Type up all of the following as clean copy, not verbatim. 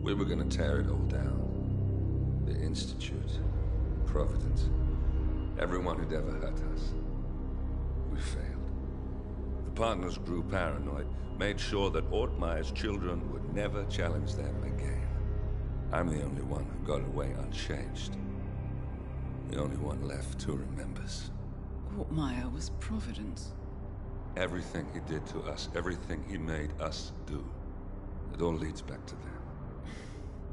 We were gonna tear it all down. The Institute, Providence, everyone who'd ever hurt us. We failed. The partners grew paranoid, made sure that Ortmeyer's children would never challenge them again. I'm the only one who got away unchanged. The only one left who remembers. Ortmeyer was Providence. Everything he did to us, everything he made us do, it all leads back to them.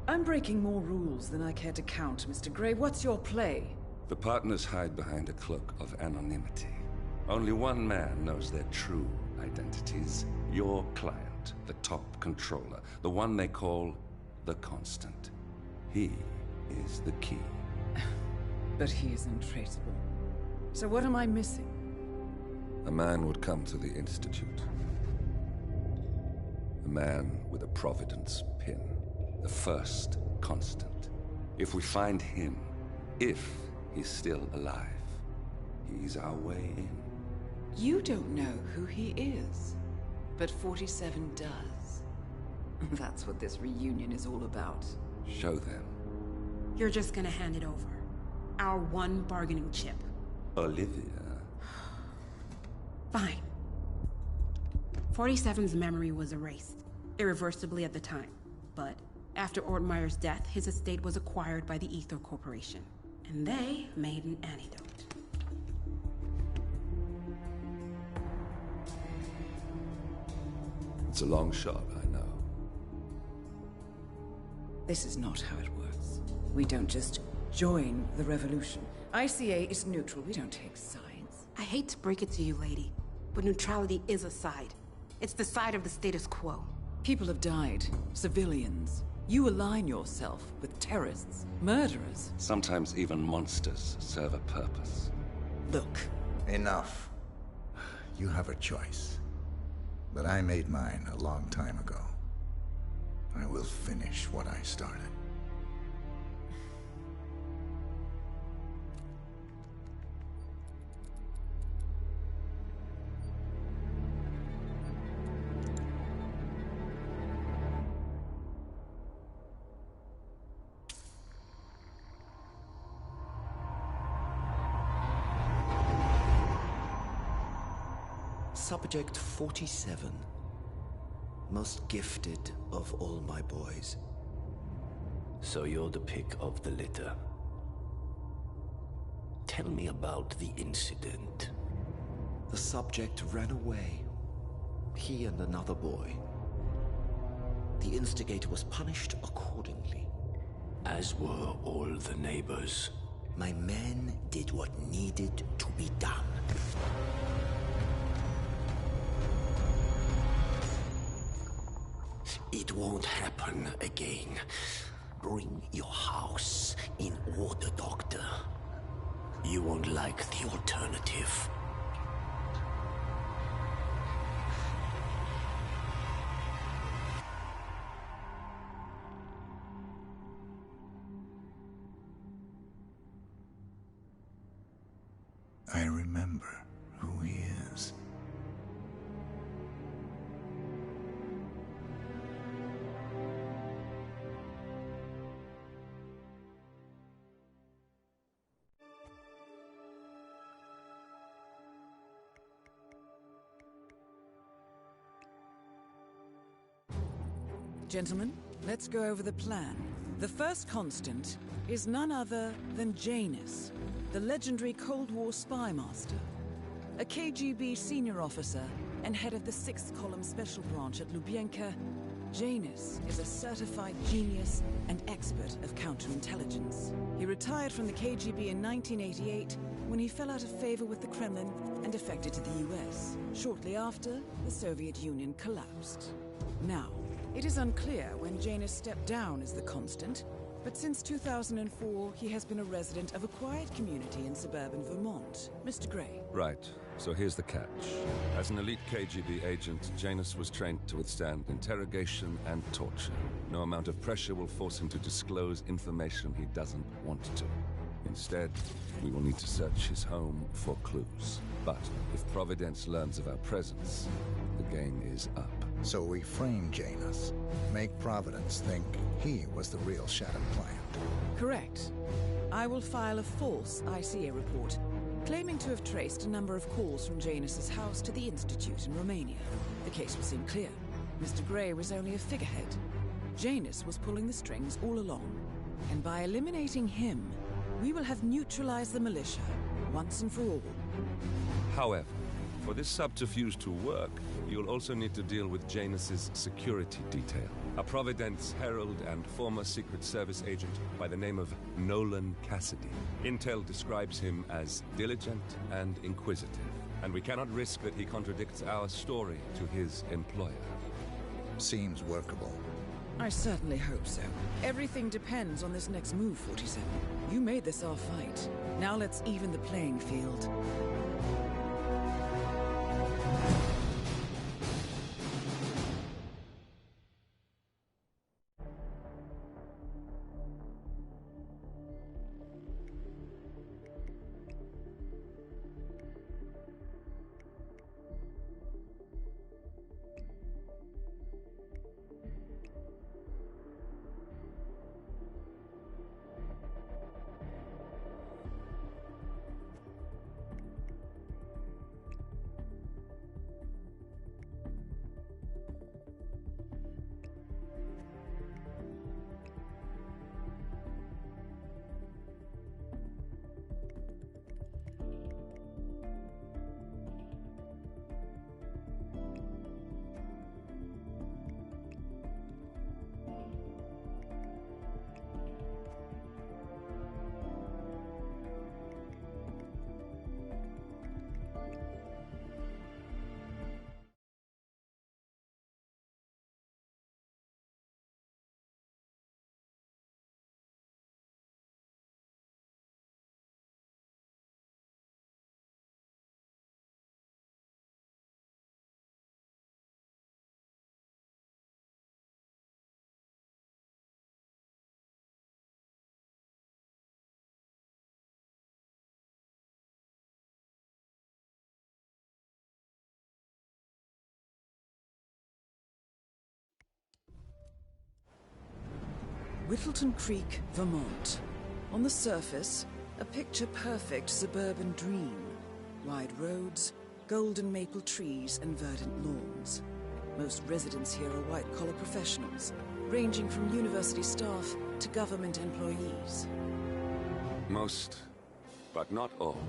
I'm breaking more rules than I care to count, Mr. Gray. What's your play? The partners hide behind a cloak of anonymity. Only one man knows their true identities. Your client, the top controller, the one they call the Constant. He is the key. But he is untraceable. So what am I missing? A man would come to the Institute. A man with a Providence pin. The first Constant. If we find him, if he's still alive, he's our way in. You don't know who he is, but 47 does. That's what this reunion is all about. Show them. You're just gonna hand it over. Our one bargaining chip. Olivia. Fine. 47's memory was erased, irreversibly at the time. But after Ortmeyer's death, his estate was acquired by the Ether Corporation. And they made an antidote. It's a long shot, I know. This is not how it works. We don't just join the revolution. ICA is neutral. We don't take sides. I hate to break it to you, lady, but neutrality is a side. It's the side of the status quo. People have died. Civilians. You align yourself with terrorists, murderers. Sometimes even monsters serve a purpose. Look. Enough. You have a choice. But I made mine a long time ago. I will finish what I started. Subject 47. Most gifted of all my boys. So you're the pick of the litter. Tell me about the incident. The subject ran away. He and another boy. The instigator was punished accordingly. As were all the neighbors. My men did what needed to be done. It won't happen again. Bring your house in order, Doctor. You won't like the alternative. I remember who he is. Gentlemen, let's go over the plan. The first Constant is none other than Janus, the legendary Cold War spy master, a KGB senior officer and head of the 6th Column Special Branch at Lubyanka. Janus is a certified genius and expert of counterintelligence. He retired from the KGB in 1988 when he fell out of favor with the Kremlin and defected to the US. Shortly after, the Soviet Union collapsed. Now, it is unclear when Janus stepped down as the Constant, but since 2004, he has been a resident of a quiet community in suburban Vermont. Mr. Gray. Right. So here's the catch. As an elite KGB agent, Janus was trained to withstand interrogation and torture. No amount of pressure will force him to disclose information he doesn't want to. Instead, we will need to search his home for clues. But if Providence learns of our presence, the game is up. So we frame Janus, make Providence think he was the real Shattered Plant. Correct. I will file a false ICA report, claiming to have traced a number of calls from Janus's house to the Institute in Romania. The case will seem clear. Mr. Grey was only a figurehead. Janus was pulling the strings all along. And by eliminating him, we will have neutralized the militia once and for all. However, for this subterfuge to work, you'll also need to deal with Janus's security detail. A Providence herald and former Secret Service agent by the name of Nolan Cassidy. Intel describes him as diligent and inquisitive, and we cannot risk that he contradicts our story to his employer. Seems workable. I certainly hope so. Everything depends on this next move, 47. You made this our fight. Now let's even the playing field. Whittleton Creek, Vermont. On the surface, a picture-perfect suburban dream. Wide roads, golden maple trees, and verdant lawns. Most residents here are white-collar professionals, ranging from university staff to government employees. Most, but not all.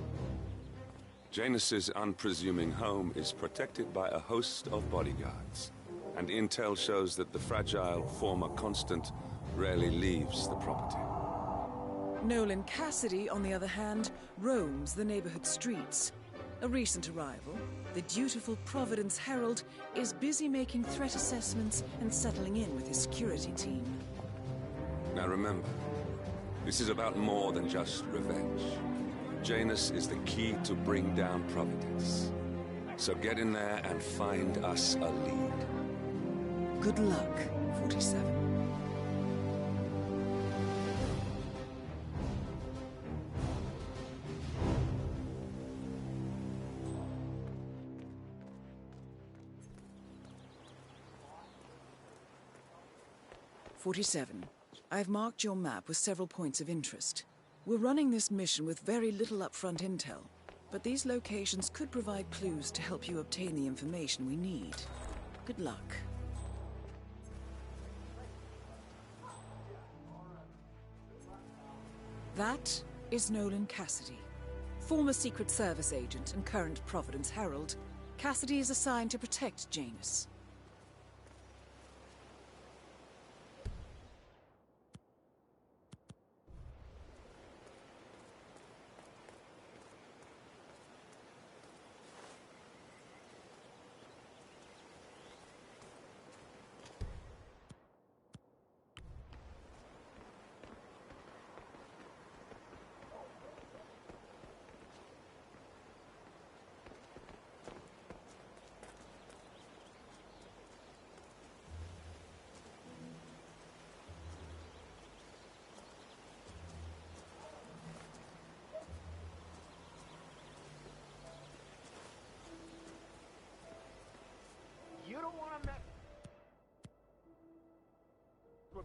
Janus's unpresuming home is protected by a host of bodyguards, and intel shows that the fragile former Constant rarely leaves the property. Nolan Cassidy, on the other hand, roams the neighborhood streets. A recent arrival, the dutiful Providence Herald is busy making threat assessments and settling in with his security team. Now remember, this is about more than just revenge. Janus is the key to bring down Providence. So get in there and find us a lead. Good luck, 47. I've marked your map with several points of interest. We're running this mission with very little upfront intel, but these locations could provide clues to help you obtain the information we need. Good luck. That is Nolan Cassidy. Former Secret Service agent and current Providence Herald, Cassidy is assigned to protect Janus.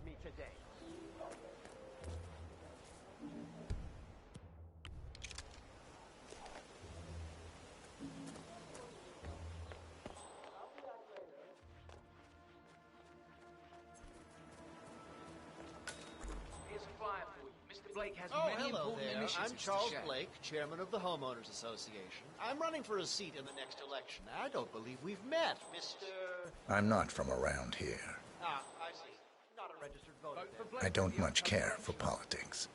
me today. Here's a flyer for you. Mr. Blake has Oh, many hello important there. initiatives I'm Charles to share. Blake, chairman of the Homeowners Association. I'm running for a seat in the next election. I don't believe we've met, Mr. I'm not from around here. Ah, I see. Not a registered voter. Vote for then. Blake. I don't much care for politics.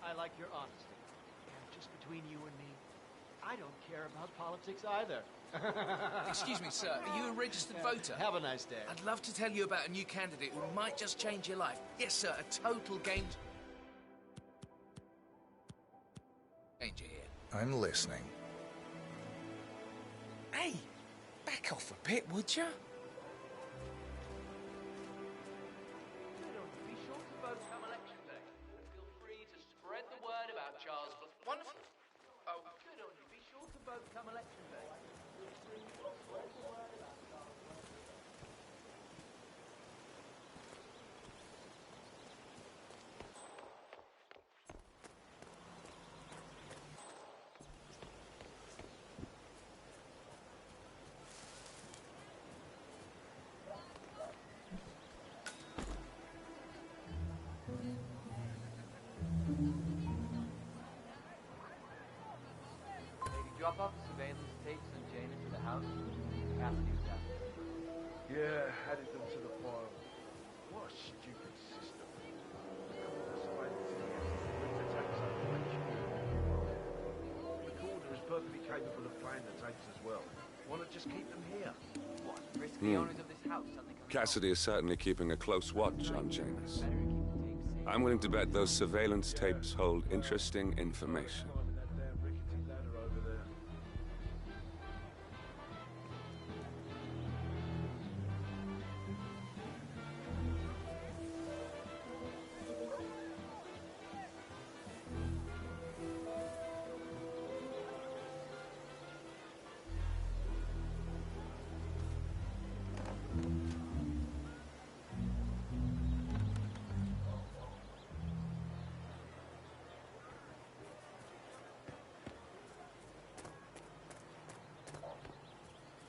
I like your honesty. And just between you and me, I don't care about politics either. Excuse me, sir. Are you a registered voter? Have a nice day. I'd love to tell you about a new candidate who might just change your life. Yes, sir. A total game changer here. I'm listening. Hey, back off a bit, would you? Be sure to vote come election day. Feel free to spread the word about Charles Blake. Wonderful. Oh, good on you. Be sure to vote come election day. Drop off the surveillance tapes and Janus to the house. Cassidy was after them. Yeah, added them to the file. What a stupid system. The recorder is perfectly capable of playing the tapes as well. Why not just keep them here? What? Risk the owners of this house something coming Cassidy is certainly keeping a close watch on Janus. better to keep the tapes safe. I'm willing to bet those surveillance tapes hold interesting information. Climbing that damn rickety ladder over there.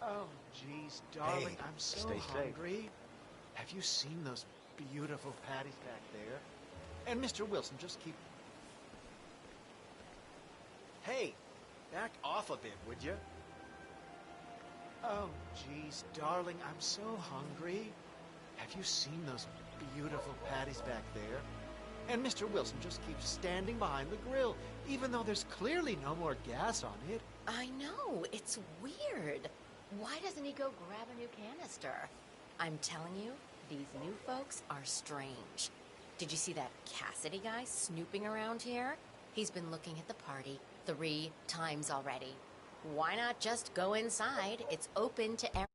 Oh, geez, darling, Hey, I'm so stay safe. hungry. Have you seen those beautiful patties back there? And Mr. Wilson, just keep... Hey, back off a bit, would you? Oh, geez, darling, I'm so hungry. Have you seen those beautiful patties back there? And Mr. Wilson just keeps standing behind the grill, even though there's clearly no more gas on it. I know, it's weird. Why doesn't he go grab a new canister? I'm telling you, these new folks are strange. Did you see that Cassidy guy snooping around here? He's been looking at the party 3 times already. Why not just go inside? It's open to everyone.